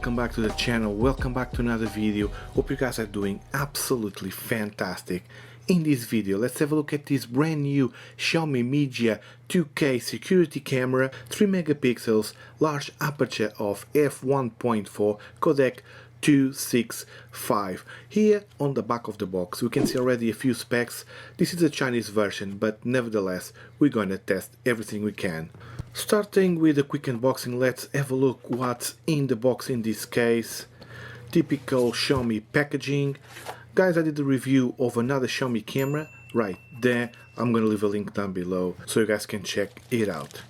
welcome back to the channel, welcome back to another video. Hope you guys are doing absolutely fantastic. In this video, let's have a look at this brand new Xiaomi Mijia 2K security camera, 3 megapixels, large aperture of f1.4, codec 265. Here on the back of the box we can see already a few specs. This is a Chinese version, but nevertheless we're gonna test everything we can. Starting with a quick unboxing, let's have a look what's in the box in this case. Typical Xiaomi packaging. Guys, I did a review of another Xiaomi camera right there. I'm gonna leave a link down below so you guys can check it out.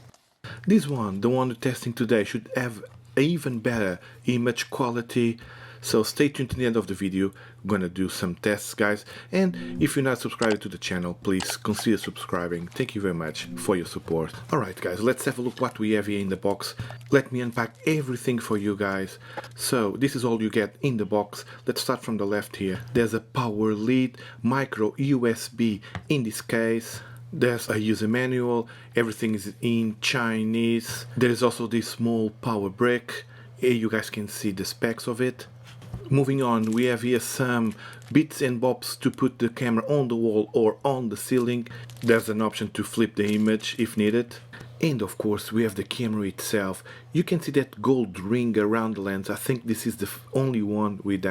This one, the one we're testing today, should have even better image quality, so stay tuned to the end of the video. I'm gonna do some tests, guys, and if you're not subscribed to the channel, please consider subscribing. Thank you very much for your support. Alright guys, let's have a look what we have here in the box. Let me unpack everything for you guys. So this is all you get in the box. Let's start from the left here. There's a power lead, micro USB in this case. There's a user manual, everything is in Chinese. There is also this small power brick. Here you guys can see the specs of it. Moving on, we have here some bits and bobs to put the camera on the wall or on the ceiling. There's an option to flip the image if needed. And of course we have the camera itself. You can see that gold ring around the lens. I think this is the only one with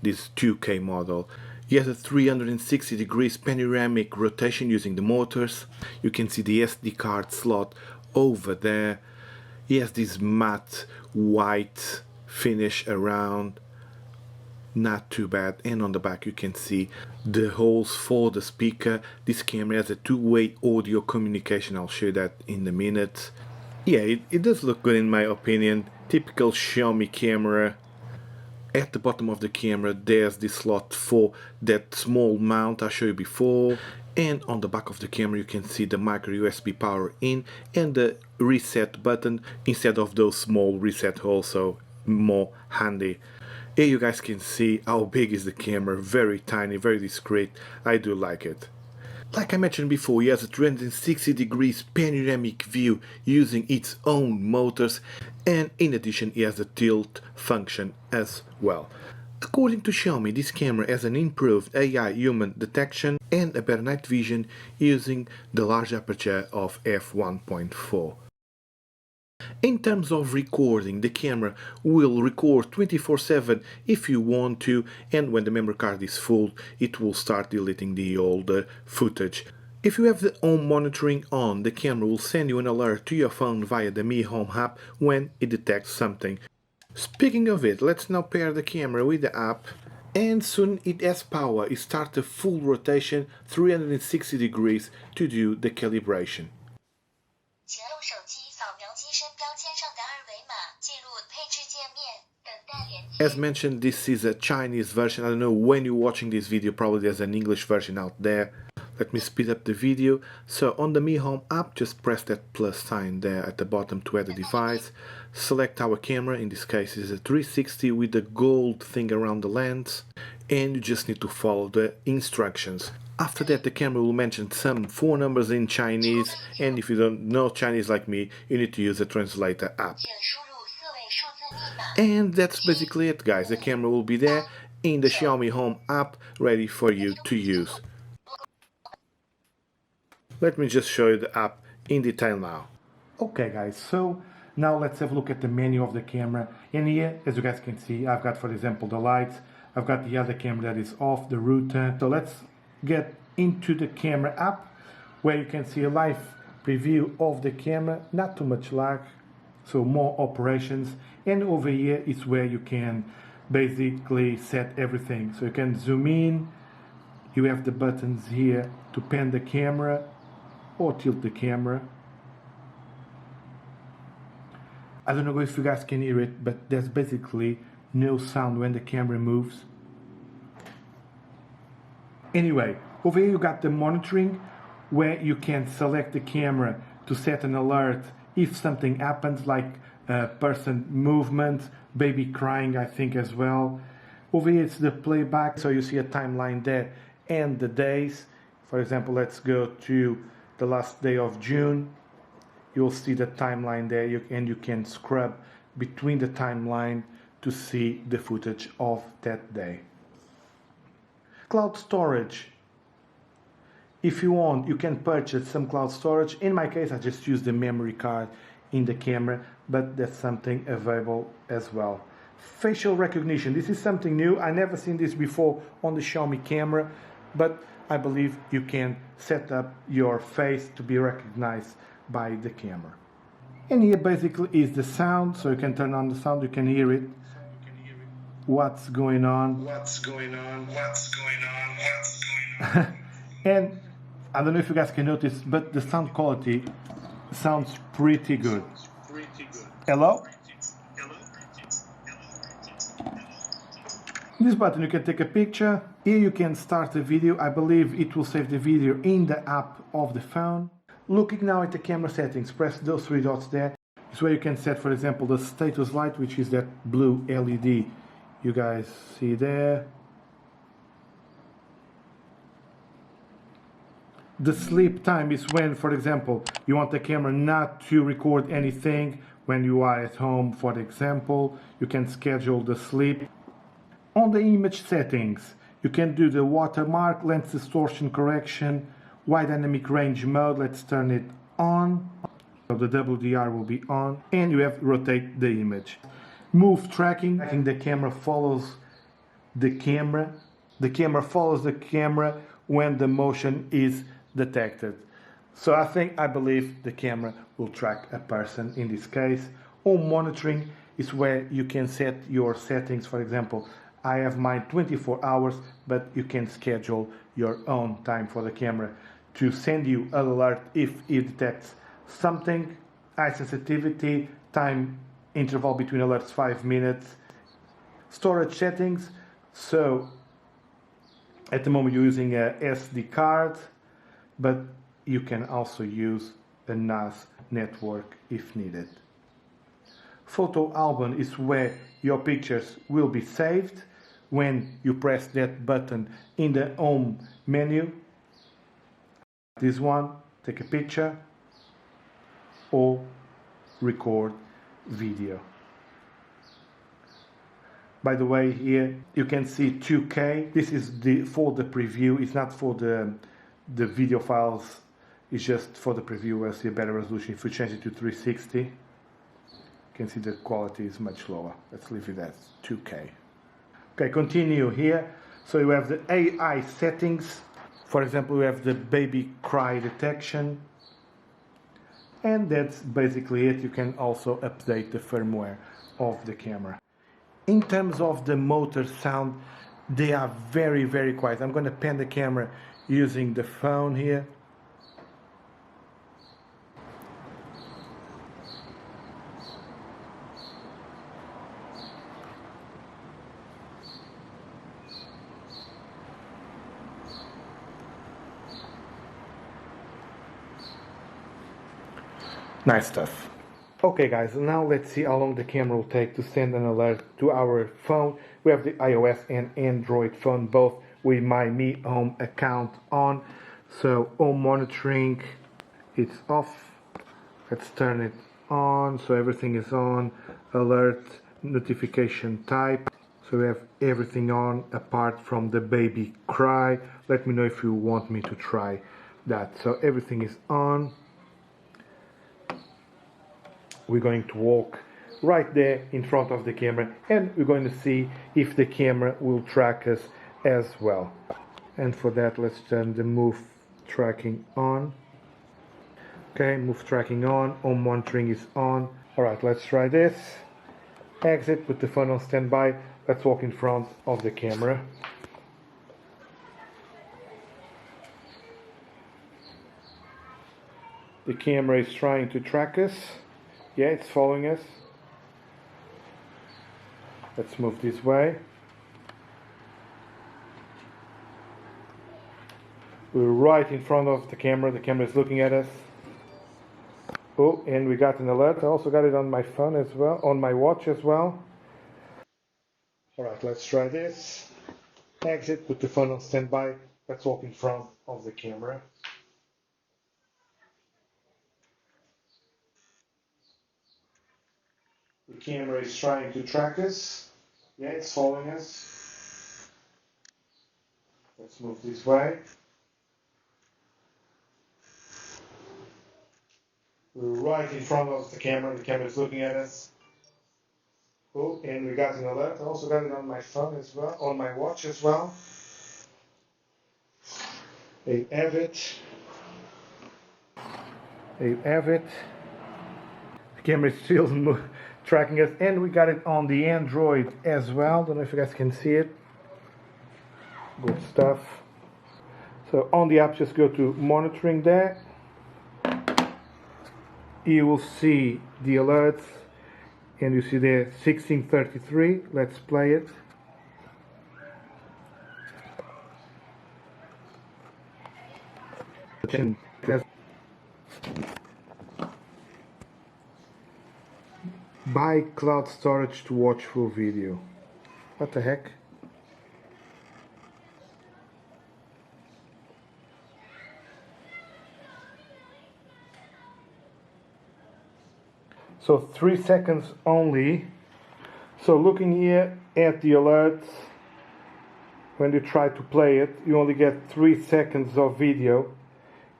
this 2K model. He has a 360 degrees panoramic rotation using the motors. You can see the SD card slot over there. He has this matte white finish around. Not too bad. And on the back you can see the holes for the speaker. This camera has a two-way audio communication. I'll show you that in a minute. Yeah, it does look good in my opinion. Typical Xiaomi camera. At the bottom of the camera there's this slot for that small mount I showed you before, and on the back of the camera you can see the micro USB power in and the reset button instead of those small reset holes, so more handy. Here you guys can see how big is the camera, very tiny, very discreet. I do like it. Like I mentioned before, he has a 360 degrees panoramic view using its own motors, and in addition he has a tilt function as well. According to Xiaomi, this camera has an improved AI human detection and a better night vision using the large aperture of f1.4. In terms of recording, the camera will record 24/7 if you want to, and when the memory card is full it will start deleting the older footage. If you have the home monitoring on, the camera will send you an alert to your phone via the Mi Home app when it detects something. Speaking of it, let's now pair the camera with the app, and soon it has power. It starts a full rotation 360 degrees to do the calibration. As mentioned, this is a Chinese version. I don't know when you're watching this video, probably there's an English version out there. Let me speed up the video. So on the Mi Home app, just press that plus sign there at the bottom to add a device. Select our camera, in this case is a 360 with the gold thing around the lens, and you just need to follow the instructions. After that the camera will mention some phone numbers in Chinese, and if you don't know Chinese like me, you need to use a translator app. And that's basically it, guys. The camera will be there in the Xiaomi Home app ready for you to use. Let me just show you the app in detail now. Okay guys, so now let's have a look at the menu of the camera. And here, as you guys can see, I've got, for example, the lights. I've got the other camera that is off, the router. So let's get into the camera app where you can see a live preview of the camera. Not too much lag, so more operations. And over here is where you can basically set everything. So you can zoom in. You have the buttons here to pan the camera or tilt the camera. I don't know if you guys can hear it, but there's basically no sound when the camera moves. Anyway, over here you got the monitoring where you can select the camera to set an alert if something happens, like person movement, baby crying, I think as well. Over here it's the playback, so you see a timeline there and the days. For example, let's go to the last day of June. You'll see the timeline there, and you can scrub between the timeline to see the footage of that day. Cloud storage. If you want, you can purchase some cloud storage. In my case, I just use the memory card in the camera, but that's something available as well. Facial recognition. This is something new. I never seen this before on the Xiaomi camera, but I believe you can set up your face to be recognized by the camera. And here basically is the sound, so you can turn on the sound, you can hear it. What's going on? What's going on? What's going on? What's going on? And I don't know if you guys can notice, but the sound quality sounds pretty good. Hello? This button you can take a picture. Here you can start a video. I believe it will save the video in the app of the phone. Looking now at the camera settings, press those three dots there. It's where you can set, for example, the status light, which is that blue LED you guys see there. The sleep time is when, for example, you want the camera not to record anything when you are at home, for example. You can schedule the sleep. On the image settings, you can do the watermark, lens distortion correction, wide dynamic range mode. Let's turn it on. So the WDR will be on. And you have to rotate the image. Move tracking. The camera follows the camera. The camera follows the camera when the motion is detected. So I believe the camera will track a person in this case. Home monitoring is where you can set your settings. For example, I have mine 24 hours, but you can schedule your own time for the camera to send you an alert if it detects something. High sensitivity, time interval between alerts 5 minutes. Storage settings, so at the moment you're using a SD card, but you can also use a NAS network if needed. Photo album is where your pictures will be saved when you press that button in the home menu. This one, take a picture or record video. By the way, here you can see 2K. This is for the preview. It's not for the video files. It's just for the preview. We'll see a better resolution. If we change it to 360, you can see the quality is much lower. Let's leave it at 2K. Okay, continue here. So you have the AI settings. For example, we have the baby cry detection. And that's basically it. You can also update the firmware of the camera. In terms of the motor sound, they are very, very quiet. I'm going to pan the camera using the phone here. Nice stuff. Okay guys, now let's see how long the camera will take to send an alert to our phone. We have the iOS and Android phone both with my Mi Home account on. So home monitoring, it's off. Let's turn it on so everything is on. Alert, notification type. So we have everything on apart from the baby cry. Let me know if you want me to try that. So everything is on. We're going to walk right there in front of the camera and we're going to see if the camera will track us as well. And for that, let's turn the move tracking on. Okay, move tracking on, home monitoring is on. Alright, let's try this. Exit, put the phone on standby. Let's walk in front of the camera. The camera is trying to track us. Yeah, it's following us. Let's move this way. We're right in front of the camera. The camera is looking at us. Oh, and we got an alert. I also got it on my phone as well, on my watch as well. Alright, let's try this. Exit, put the phone on standby. Let's walk in front of the camera. The camera is trying to track us. Yeah, it's following us. Let's move this way. We're right in front of the camera. The camera is looking at us. Oh, and we got an alert. I also got it on my phone as well, on my watch as well. They have it. They have it. The camera is still tracking us, and we got it on the Android as well. Don't know if you guys can see it. Good stuff. So on the app, just go to monitoring there. You will see the alerts, and you see there 16:33. Let's play it. Buy cloud storage to watch full video. What the heck? So 3 seconds only. So looking here at the alerts, when you try to play it, you only get 3 seconds of video,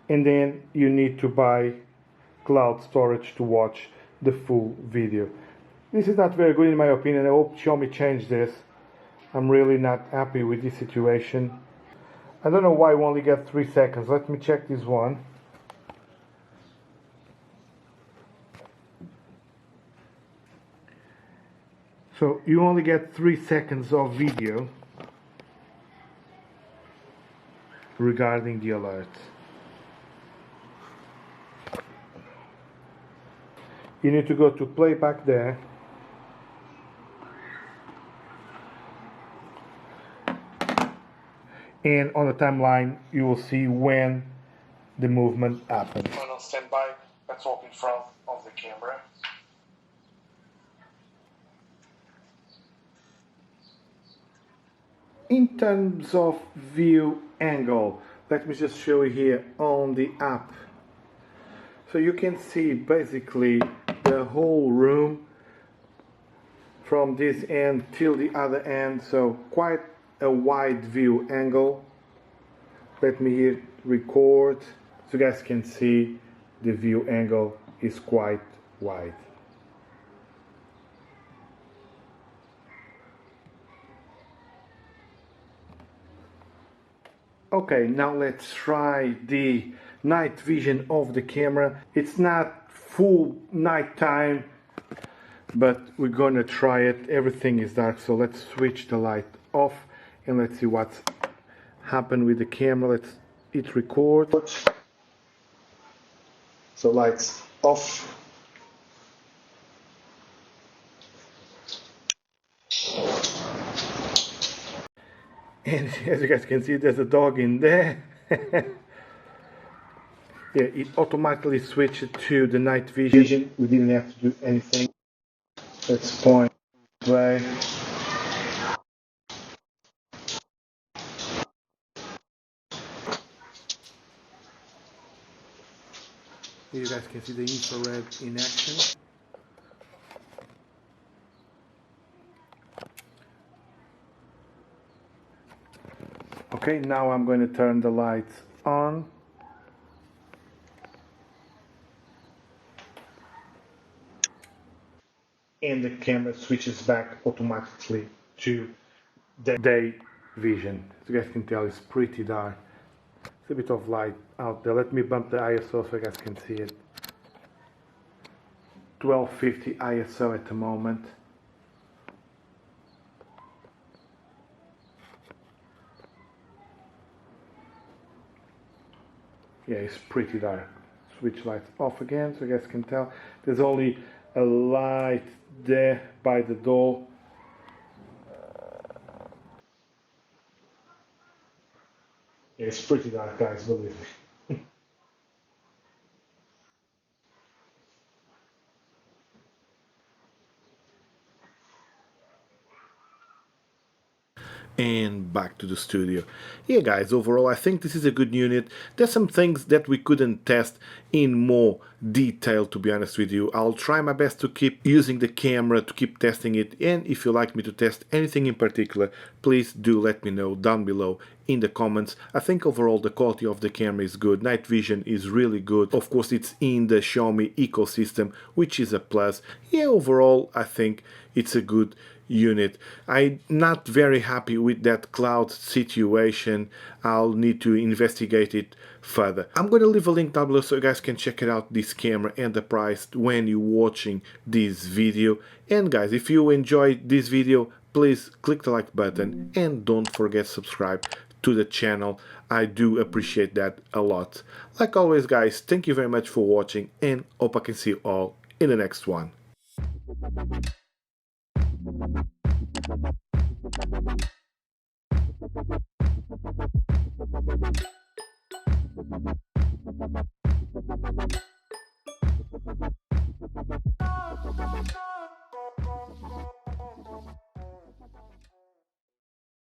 and then you need to buy cloud storage to watch the full video. This is not very good in my opinion. I hope Xiaomi changed this. I'm really not happy with this situation. I don't know why we only get 3 seconds. Let me check this one. So you only get 3 seconds of video regarding the alert. You need to go to playback there. And on the timeline, you will see when the movement happened. On standby, let's walk in front of the camera. In terms of view angle, let me just show you here on the app. So you can see basically the whole room from this end till the other end, so quite a wide view angle. Let me here record so you guys can see the view angle is quite wide. Okay, now let's try the night vision of the camera. It's not full night time, but we're gonna try it. Everything is dark, so let's switch the light off and let's see what's happened with the camera. Let's hit record. So lights off. And as you guys can see, there's a dog in there. Yeah, it automatically switched to the night vision. We didn't have to do anything. Let's point way. Here you guys can see the infrared in action. Okay, now I'm going to turn the lights on. And the camera switches back automatically to day vision. As you guys can tell, it's pretty dark. It's a bit of light out there. Let me bump the ISO so you guys can see it. 1250 ISO at the moment. Yeah, it's pretty dark. Switch lights off again so you guys can tell. There's only a light there by the door. Yeah, it's pretty dark, guys, believe me. and back to the studio. Yeah guys, overall I think this is a good unit. There's some things that we couldn't test in more detail, to be honest with you. I'll try my best to keep using the camera to keep testing it, and if you like me to test anything in particular, please do let me know down below in the comments. I think overall the quality of the camera is good, night vision is really good. Of course it's in the Xiaomi ecosystem, which is a plus. Yeah, overall I think it's a good unit. I'm not very happy with that cloud situation. I'll need to investigate it further. I'm going to leave a link down below so you guys can check it out, this camera and the price, when you're watching this video. And guys, if you enjoyed this video, please click the like button and don't forget to subscribe to the channel. I do appreciate that a lot. Like always guys, thank you very much for watching and hope I can see you all in the next one.